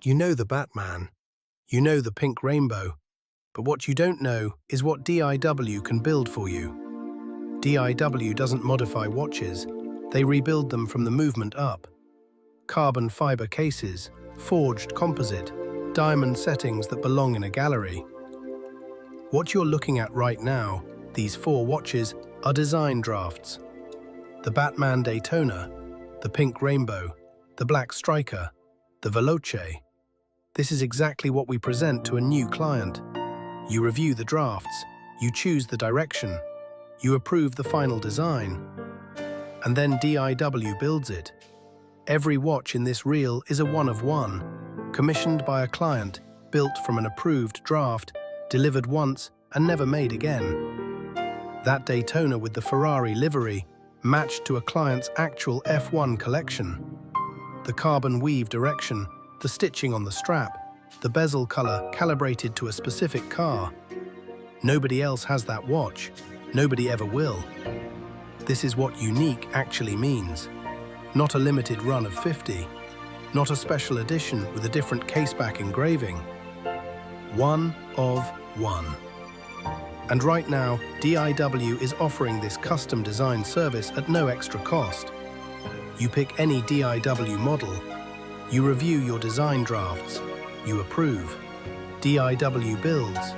You know the Batman, you know the Pink Rainbow, but what you don't know is what DIW can build for you. DIW doesn't modify watches, they rebuild them from the movement up. Carbon fiber cases, forged composite, diamond settings that belong in a gallery. What you're looking at right now, these 4 watches, are design drafts. The Batman Daytona, the Pink Rainbow, the Black Striker, the Veloce. This is exactly what we present to a new client. You review the drafts, you choose the direction, you approve the final design, and then DIW builds it. Every watch in this reel is a one-of-one, commissioned by a client, built from an approved draft, delivered once and never made again. That Daytona with the Ferrari livery matched to a client's actual F1 collection. The carbon weave direction, the stitching on the strap, the bezel color calibrated to a specific car. Nobody else has that watch. Nobody ever will. This is what unique actually means. Not a limited run of 50. Not a special edition with a different caseback engraving. One of one. And right now, DIW is offering this custom design service at no extra cost. You pick any DIW model, you review your design drafts, you approve, DIW builds,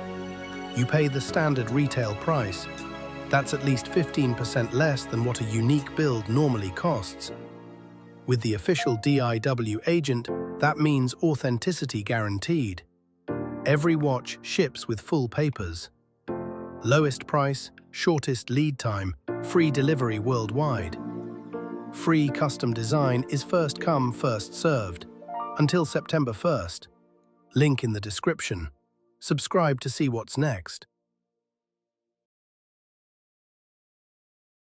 you pay the standard retail price. That's at least 15% less than what a unique build normally costs. With the official DIW agent, that means authenticity guaranteed. Every watch ships with full papers. Lowest price, shortest lead time, free delivery worldwide. Free custom design is first come, first served. Until September 1st. Link in the description. Subscribe to see what's next.